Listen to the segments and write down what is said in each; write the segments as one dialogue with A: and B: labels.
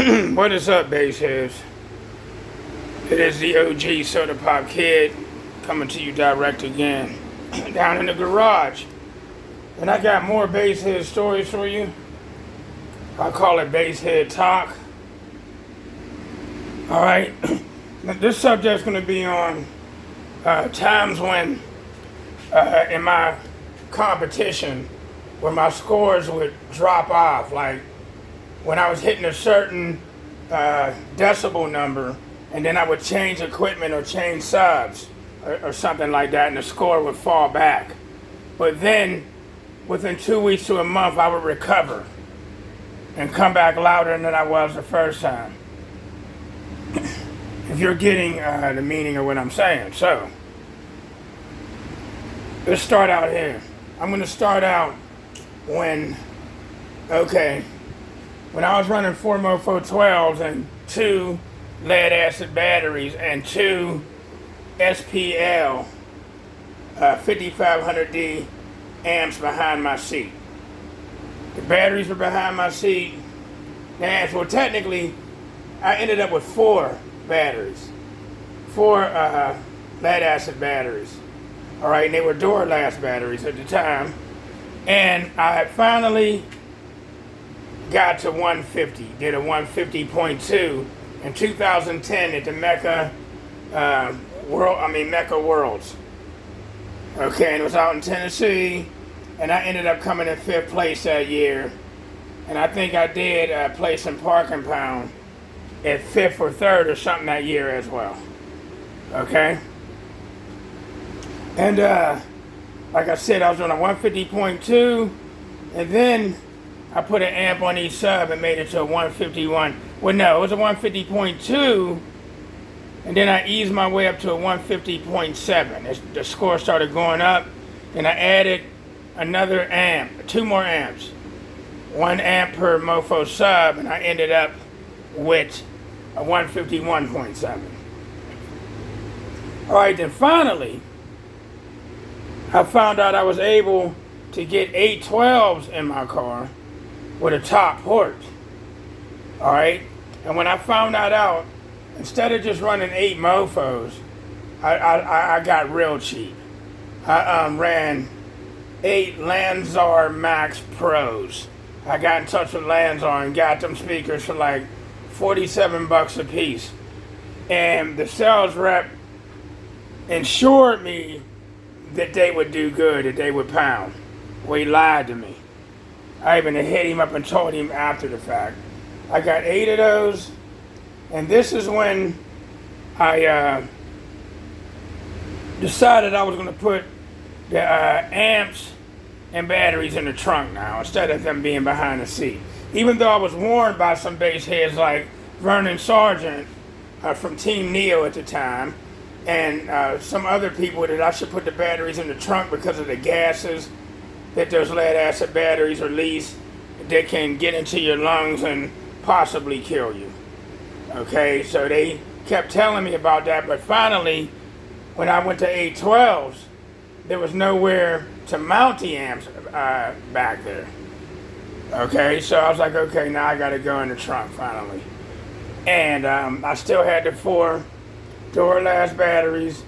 A: What is up, bass heads? It is the OG Soda Pop Kid coming to you direct again, down in the garage. And I got more bass head stories for you. I call it bass head talk. Alright, this subject's going to be on times when, in my competition, where my scores would drop off, like when I was hitting a certain decibel number, and then I would change equipment or change subs or something like that, and the score would fall back. But then, within 2 weeks to a month, I would recover and come back louder than I was the first time. If you're getting the meaning of what I'm saying. So, let's start out here. I'm going to start out when I was running 4 Mofo 12s and 2 lead acid batteries and 2 SPL 5500D amps behind my seat. The batteries were behind my seat. The amps, well, technically, I ended up with 4 batteries. 4 lead acid batteries. All right, and they were Duralast batteries at the time. And I had finally got to 150, did a 150.2 in 2010 at the Mecca Worlds. Okay, and it was out in Tennessee, and I ended up coming in 5th place that year. And I think I did place in Park and Pound at 5th or 3rd or something that year as well. Okay? And like I said, I was on a 150.2, and then I put an amp on each sub and made it to a 151. Well, no, it was a 150.2, and then I eased my way up to a 150.7. The score started going up, and I added another amp, 2 more amps. 1 amp per Mofo sub, and I ended up with a 151.7. All right, then finally, I found out I was able to get 812s in my car with a top port. All right, and when I found that out, instead of just running 8 Mofos, I got real cheap. I ran 8 Lanzar Max Pros. I got in touch with Lanzar and got them speakers for like $47 a piece, and the sales rep assured me that they would do good, that they would pound. Well, he lied to me. I even hit him up and told him after the fact. I got 8 of those, and this is when I decided I was going to put the amps and batteries in the trunk now, instead of them being behind the seat. Even though I was warned by some bass heads like Vernon Sargent from Team Neo at the time, and some other people, that I should put the batteries in the trunk because of the gases that those lead acid batteries release that can get into your lungs and possibly kill you. Okay, so they kept telling me about that, but finally, when I went to 812s, there was nowhere to mount the amps back there. Okay, so I was like, okay, now I gotta go in the trunk finally. And I still had the 4 Duralast batteries,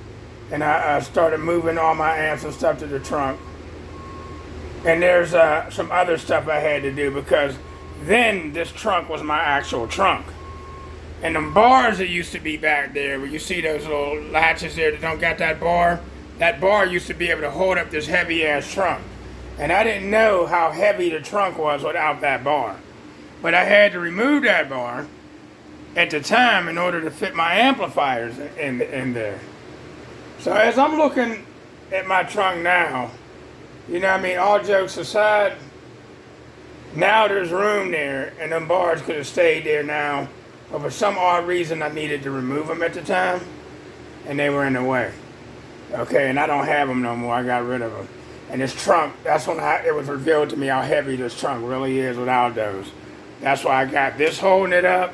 A: and I started moving all my amps and stuff to the trunk. And there's some other stuff I had to do, because then this trunk was my actual trunk. And them bars that used to be back there, where you see those little latches there that don't got that bar used to be able to hold up this heavy ass trunk. And I didn't know how heavy the trunk was without that bar. But I had to remove that bar at the time in order to fit my amplifiers in there. So as I'm looking at my trunk now, you know what I mean, all jokes aside, now there's room there, and them bars could have stayed there now, but for some odd reason I needed to remove them at the time, and they were in the way. Okay, and I don't have them no more, I got rid of them. And this trunk, that's when it was revealed to me how heavy this trunk really is without those. That's why I got this holding it up,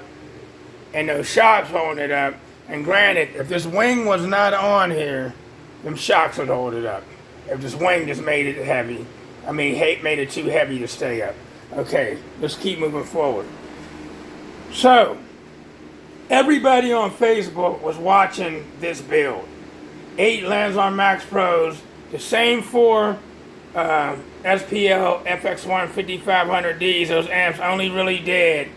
A: and those shocks holding it up. And granted, if this wing was not on here, them shocks would hold it up. If this wing just made it heavy, made it too heavy to stay up. Okay, let's keep moving forward. So, everybody on Facebook was watching this build. 8 Landsar Max Pros, the same 4 SPL FX1 5500Ds. Those amps only really did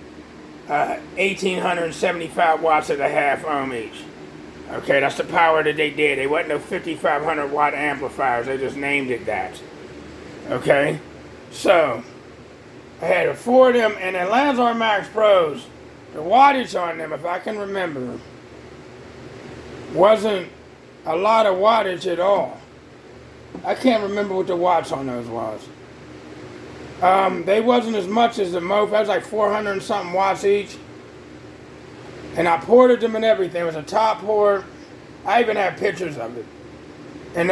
A: 1,875 watts at a half ohm each. Okay, that's the power that they did. They wasn't no 5,500 watt amplifiers. They just named it that. Okay, so I had 4 of them, and the Landsar Max Pros, the wattage on them, if I can remember, wasn't a lot of wattage at all. I can't remember what the watts on those was. They wasn't as much as the Mof. That was like 400 and something watts each. And I ported them and everything. It was a top port. I even have pictures of it. And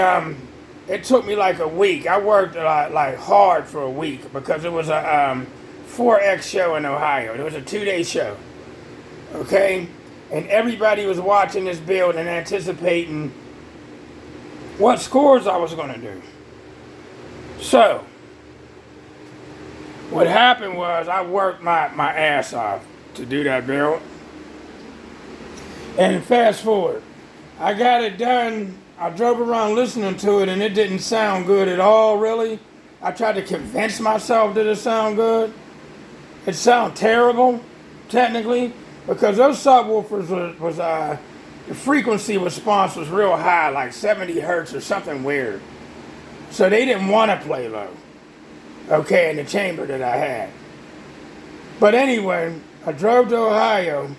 A: it took me like a week. I worked like hard for a week because it was a 4X show in Ohio. It was a 2-day show. Okay? And everybody was watching this build and anticipating what scores I was going to do. So, what happened was I worked my ass off to do that build. And fast forward, I got it done. I drove around listening to it and it didn't sound good at all, really. I tried to convince myself that it sounded good. It sounded terrible, technically, because those subwoofers was the frequency response was real high, like 70 hertz or something weird. So they didn't want to play low, okay, in the chamber that I had. But anyway, I drove to Ohio.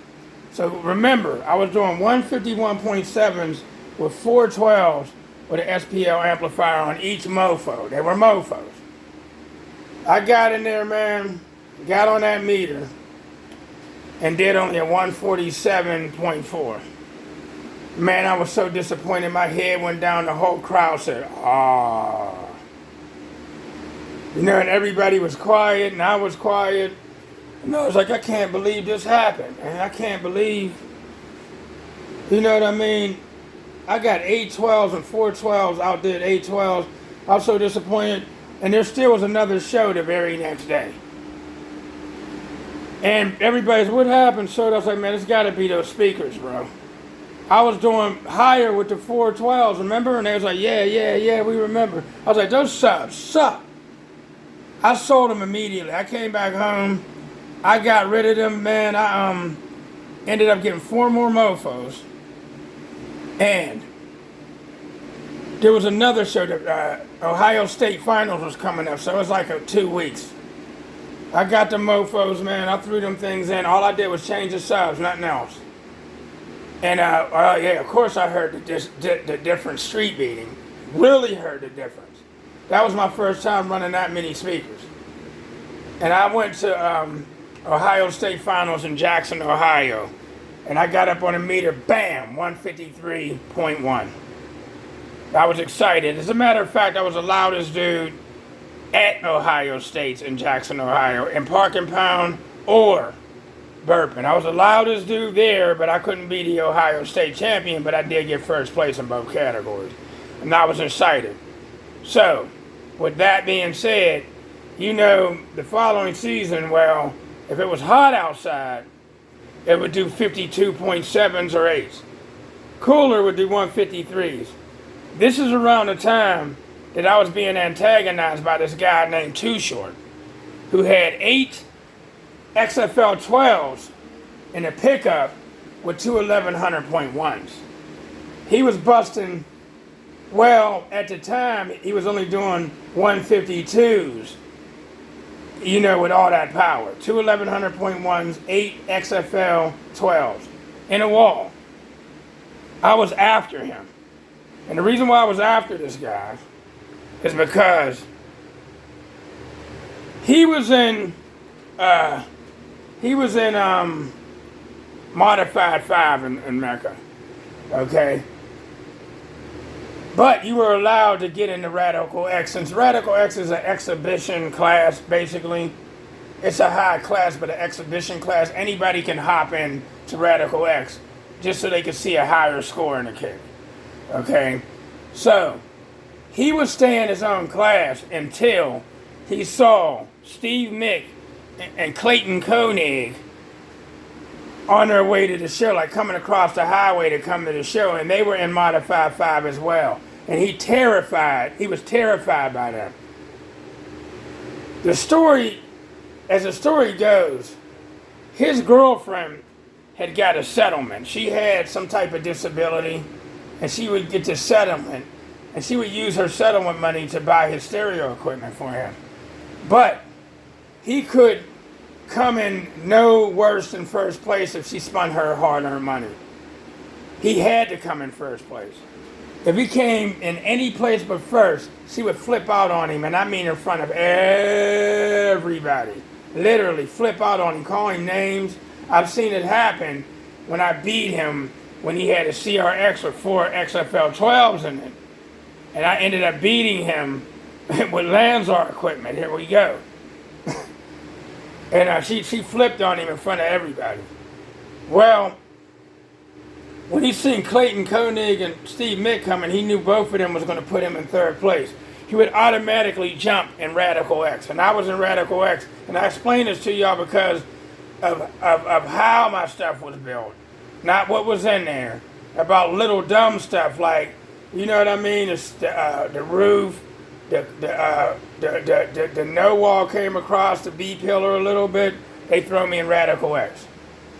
A: So remember, I was doing 151.7s with 412s with an SPL amplifier on each mofo. They were mofos. I got in there, man, got on that meter, and did only a 147.4. Man, I was so disappointed. My head went down. The whole crowd said, "Ah." You know, and everybody was quiet, and I was quiet. And I was like, I can't believe this happened. And I can't believe, you know what I mean? I got 812s and 412s, outdid 812s. I was so disappointed. And there still was another show the very next day. And everybody's, what happened? So I was like, man, it's got to be those speakers, bro. I was doing higher with the 412s, remember? And they was like, yeah, we remember. I was like, those subs suck. I sold them immediately. I came back home. I got rid of them, man. I ended up getting 4 more mofos. And there was another show that Ohio State Finals was coming up, so it was like 2 weeks. I got the mofos, man. I threw them things in. All I did was change the subs, nothing else. And yeah, of course I heard the difference street beating. Really heard the difference. That was my first time running that many speakers. And I went to Ohio State Finals in Jackson, Ohio. And I got up on a meter, bam, 153.1. I was excited. As a matter of fact, I was the loudest dude at Ohio State's in Jackson, Ohio, in Park and Pound or burping. I was the loudest dude there, but I couldn't be the Ohio State champion, but I did get first place in both categories. And I was excited. So, with that being said, you know, the following season, well, if it was hot outside, it would do 52.7s or 8s. Cooler would do 153s. This is around the time that I was being antagonized by this guy named Too Short, who had 8 XFL 12s in a pickup with 2 1100.1s. He was busting, well, at the time, he was only doing 152s, you know, with all that power. 2 1100.1s, 8 XFL 12s in a wall. I was after him. And the reason why I was after this guy is because he was in Modified 5 in Mecca, okay? But you were allowed to get into Radical X. Since Radical X is an exhibition class, basically, it's a high class, but an exhibition class, anybody can hop in to Radical X just so they can see a higher score in the kick, okay? So, he was staying in his own class until he saw Steve Mick and Clayton Koenig on their way to the show, like coming across the highway to come to the show, and they were in Modified 5 as well. And he was terrified by them. The story, as the story goes, his girlfriend had got a settlement. She had some type of disability, and she would get the settlement, and she would use her settlement money to buy his stereo equipment for him. But he could come in no worse than first place if she spun her hard-earned money. He had to come in first place. If he came in any place but first, she would flip out on him, and I mean in front of everybody. Literally flip out on him, call him names. I've seen it happen when I beat him when he had a CRX with 4 XFL 12s in it. And I ended up beating him with Lanzar equipment. Here we go. And she flipped on him in front of everybody. Well, when he seen Clayton Koenig and Steve Mick coming, he knew both of them was going to put him in third place. He would automatically jump in Radical X. And I was in Radical X. And I explain this to y'all because of how my stuff was built. Not what was in there. About little dumb stuff like, you know what I mean? The roof, the no wall came across the B pillar a little bit. They throw me in Radical X.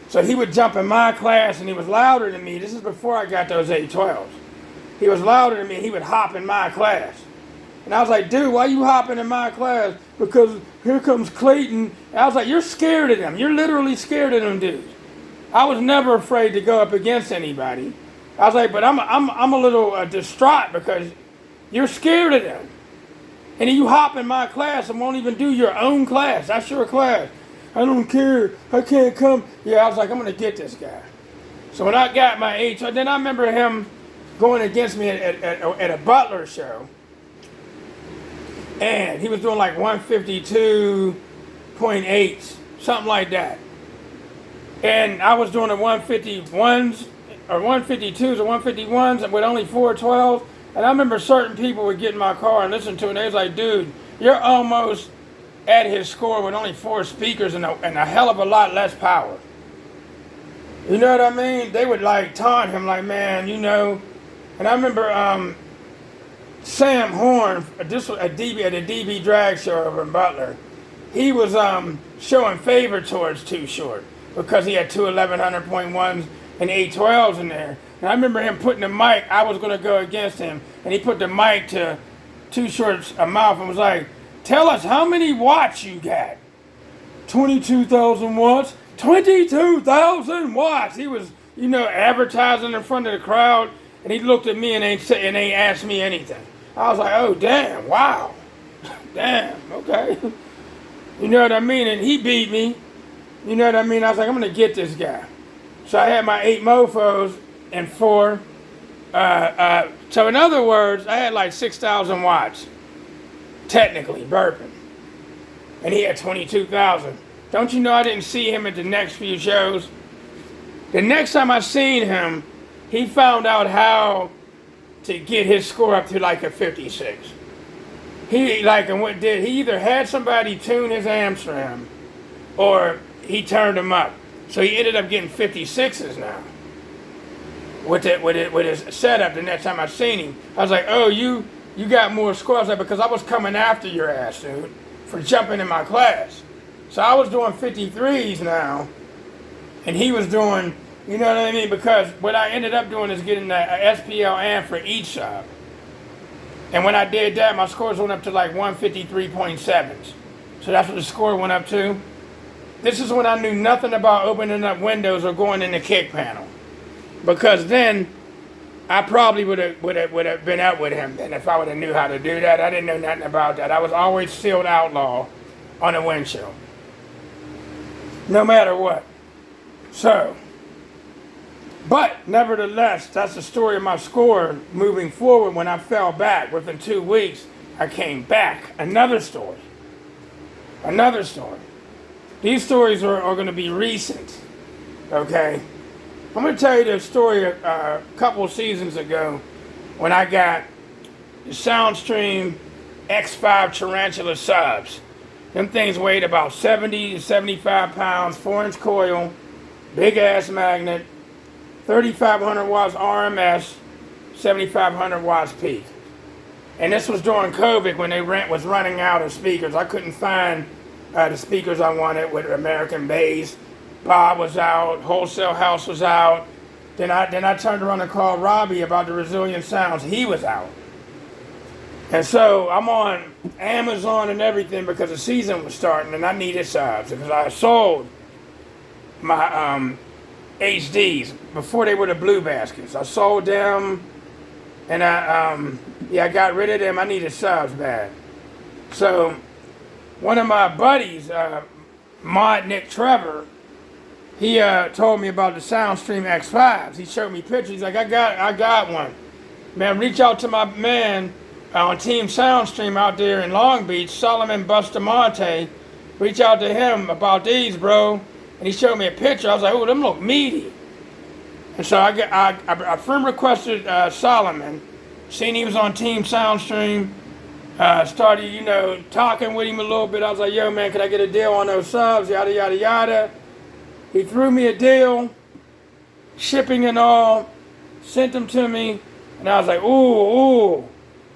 A: So he would jump in my class, and he was louder than me. This is before I got those 812s. He was louder than me, and he would hop in my class. And I was like, dude, why you hopping in my class? Because here comes Clayton. And I was like, you're scared of them. You're literally scared of them dudes. I was never afraid to go up against anybody. I was like, but I'm a little distraught because you're scared of them. And then you hop in my class and won't even do your own class. That's your class. I don't care. I can't come. Yeah, I was like, I'm going to get this guy. So when I got my 8, then I remember him going against me at a Butler show. And he was doing like 152.8, something like that. And I was doing the 151s or 152s or 151s with only 412s. And I remember certain people would get in my car and listen to it. And they was like, dude, you're almost at his score with only 4 speakers and a hell of a lot less power. You know what I mean? They would like taunt him like, man, you know. And I remember Sam Horn, this was at the DB Drag Show over in Butler. He was showing favor towards Too Short because he had 2 1100.1s and 812s in there. And I remember him putting the mic, I was going to go against him, and he put the mic to Too Short's mouth and was like, tell us how many watts you got. 22,000 watts? 22,000 watts! He was, you know, advertising in front of the crowd, and he looked at me and ain't asked me anything. I was like, oh, damn, wow. Damn, okay. You know what I mean? And he beat me. You know what I mean? I was like, I'm going to get this guy. So I had my 8 mofos and 4. So in other words, I had like 6,000 watts. Technically, burping. And he had 22,000. Don't you know I didn't see him at the next few shows? The next time I seen him, he found out how to get his score up to like a 56. He either had somebody tune his amps for him, or he turned them up. So he ended up getting 56s now. With his setup the next time I seen him. I was like, oh, you got more score. I was like, because I was coming after your ass, dude, for jumping in my class. So I was doing 53s now, and he was doing, you know what I mean? Because what I ended up doing is getting a SPL amp for each sub. And when I did that, my scores went up to like 153.7s. So that's what the score went up to. This is when I knew nothing about opening up windows or going in the kick panel. Because then I probably would have been up with him then if I would have knew how to do that. I didn't know nothing about that. I was always sealed outlaw on a windshield. No matter what. So, but nevertheless, that's the story of my score moving forward. When I fell back within 2 weeks, I came back. Another story. These stories are going to be recent. Okay? I'm going to tell you the story a couple seasons ago when I got the Soundstream X5 Tarantula subs. Them things weighed about 70 to 75 pounds, 4-inch coil, big ass magnet, 3,500 watts RMS, 7,500 watts peak. And this was during COVID when they was running out of speakers. I couldn't find the speakers I wanted with American bass. Bob was out, Wholesale House was out. Then I turned around and called Robbie about the Resilient Sounds. He was out. And so I'm on Amazon and everything because the season was starting and I needed subs because I sold my HDs before they were the blue baskets. I sold them and I got rid of them. I needed subs bad. So one of my buddies, Mod Nick Trevor, he told me about the Soundstream X5s. He showed me pictures. He's like, I got one. Man, reach out to my man on Team Soundstream out there in Long Beach, Solomon Bustamante. Reach out to him about these, bro. And he showed me a picture. I was like, oh, them look meaty. And so I friend requested Solomon. Seen he was on Team Soundstream. Started, talking with him a little bit. I was like, yo, man, can I get a deal on those subs? Yada, yada, yada. He threw me a deal, shipping and all, sent them to me. And I was like, ooh,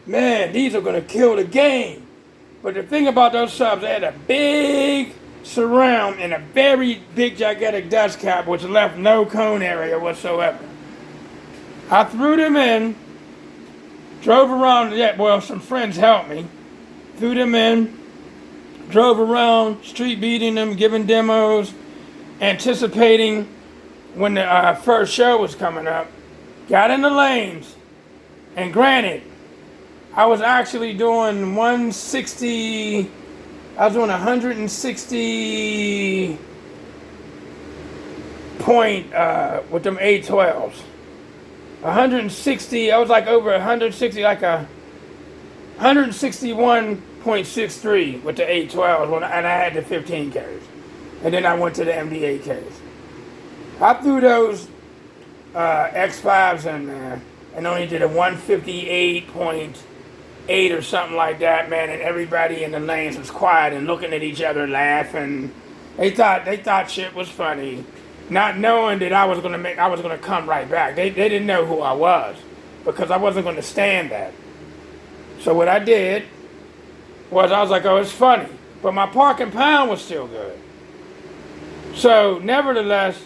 A: man, these are going to kill the game. But the thing about those subs, they had a big surround and a very big, gigantic dust cap, which left no cone area whatsoever. I threw them in, drove around, some friends helped me, threw them in, drove around, street beating them, giving demos, anticipating when the first show was coming up, got in the lanes, and granted, I was actually doing 160, I was doing 160 point with them 812s. 160, I was like over 160, like a 161.63 with the 812s, and I had the 15 Ks. And then I went to the MD8Ks. I threw those X5s in there and only did a 158.8 or something like that, man. And everybody in the lanes was quiet and looking at each other, laughing. They thought shit was funny, not knowing that I was gonna come right back. They didn't know who I was because I wasn't gonna stand that. So what I did was I was like, oh, it's funny, but my park and pound was still good. So, nevertheless,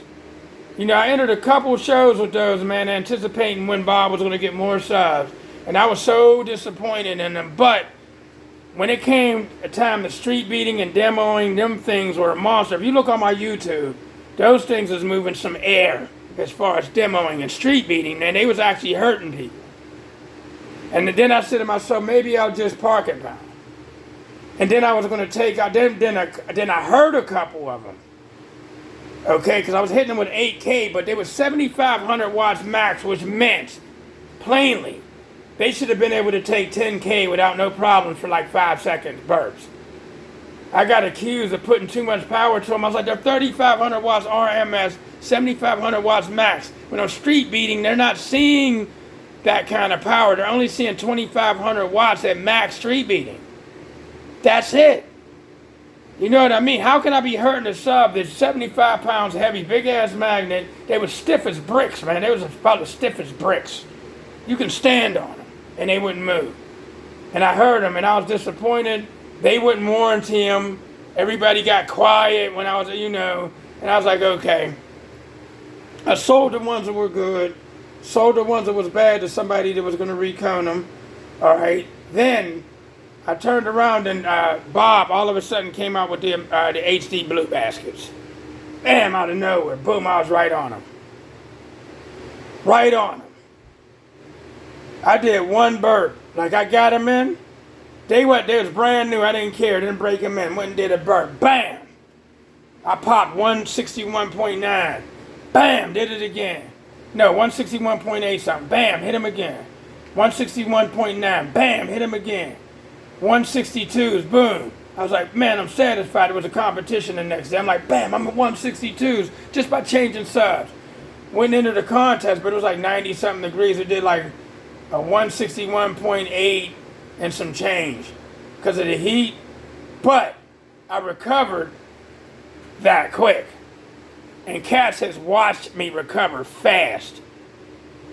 A: I entered a couple shows with those, man, anticipating when Bob was going to get more subs. And I was so disappointed in them. But when it came a time to street beating and demoing, them things were a monster. If you look on my YouTube, those things was moving some air as far as demoing and street beating, and they was actually hurting people. And then I said to myself, maybe I'll just park it pound. And then I was going to take out, then I heard a couple of them. Okay, because I was hitting them with 8K, but they were 7,500 watts max, which meant, plainly, they should have been able to take 10K without no problems for like 5 seconds burps. I got accused of putting too much power to them. I was like, they're 3,500 watts RMS, 7,500 watts max. When I'm street beating, they're not seeing that kind of power. They're only seeing 2,500 watts at max street beating. That's it. You know what I mean? How can I be hurting a sub that's 75 pounds heavy, big ass magnet? They were stiff as bricks, man. They was about as stiff as bricks. You can stand on them, and they wouldn't move. And I heard them, and I was disappointed. They wouldn't warranty them. Everybody got quiet when I was, and I was like, okay. I sold the ones that were good, sold the ones that was bad to somebody that was going to recone them. All right. Then I turned around and Bob all of a sudden came out with the HD blue baskets. Bam, out of nowhere. Boom, I was right on them. Right on them. I did one burp. Like I got them in. They was brand new. I didn't care. Didn't break them in. Went and did a burp. Bam. I popped 161.9. Bam, did it again. No, 161.8 something. Bam, hit him again. 161.9. Bam, hit him again. 162s, boom. I was like, man, I'm satisfied. It was a competition the next day. I'm like, bam, I'm at 162s just by changing subs. Went into the contest, but it was like 90 something degrees. It did like a 161.8 and some change because of the heat. But I recovered that quick. And cats has watched me recover fast.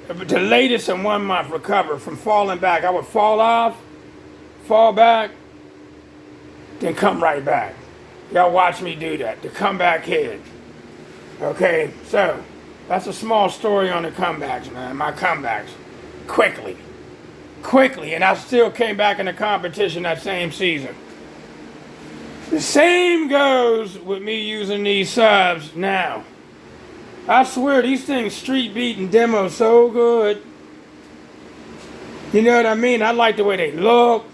A: The latest in 1 month recover from falling back. I would fall off, fall back, then come right back. Y'all watch me do that, the comeback head. Okay, so that's a small story on the comebacks, man. My comebacks. Quickly, and I still came back in the competition that same season. The same goes with me using these subs now. I swear these things street beating demo so good. You know what I mean? I like the way they look.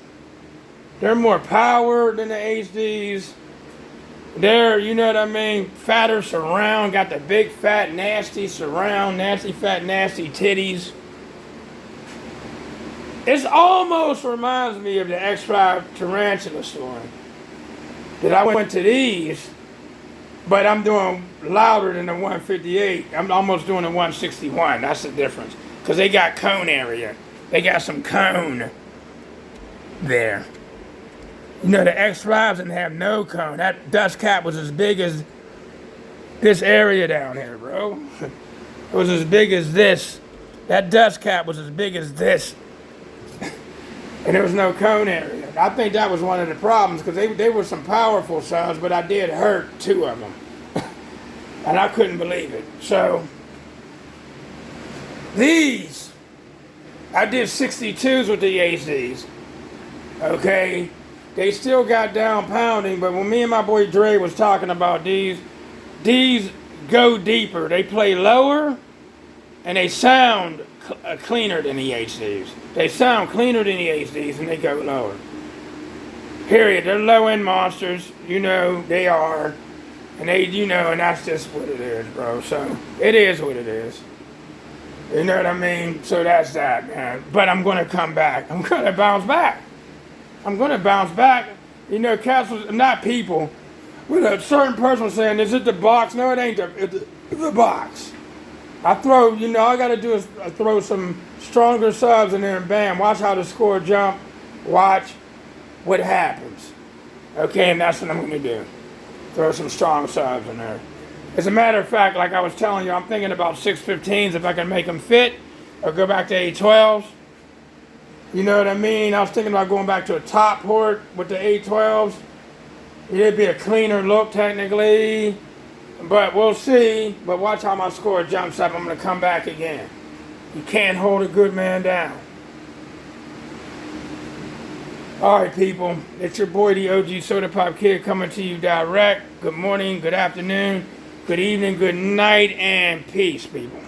A: They're more power than the HDs. They're, you know what I mean, fatter surround, got the big fat nasty surround, nasty fat nasty titties. It almost reminds me of the X5 Tarantula story. That I went to these, but I'm doing louder than the 158. I'm almost doing the 161. That's the difference. Because they got cone area. They got some cone there. You know, the X5s didn't have no cone. That dust cap was as big as this area down here, bro. It was as big as this. That dust cap was as big as this. And there was no cone area. I think that was one of the problems because they were some powerful subs, but I did hurt 2 of them. And I couldn't believe it. So, these, I did 62s with the ACs. Okay? They still got down pounding, but when me and my boy Dre was talking about these go deeper. They play lower, and they sound cleaner than the HDs. They sound cleaner than the HDs, and they go lower. Period. They're low-end monsters. You know, they are. And they, you know, and that's just what it is, bro. So, it is what it is. You know what I mean? So that's that, man. But I'm going to come back. I'm going to bounce back. I'm going to bounce back. You know, cats was not people. With a certain person was saying, is it the box? No, it ain't the box. I throw, you know, all I got to do is throw some stronger subs in there and bam, watch how the score jump. Watch what happens. Okay, and that's what I'm going to do. Throw some strong subs in there. As a matter of fact, like I was telling you, I'm thinking about 615s if I can make them fit or go back to 812s. You know what I mean? I was thinking about going back to a top port with the 812s. It'd be a cleaner look technically, but we'll see. But watch how my score jumps up. I'm going to come back again. You can't hold a good man down. All right, people. It's your boy, the OG Soda Pop Kid, coming to you direct. Good morning, good afternoon, good evening, good night, and peace, people.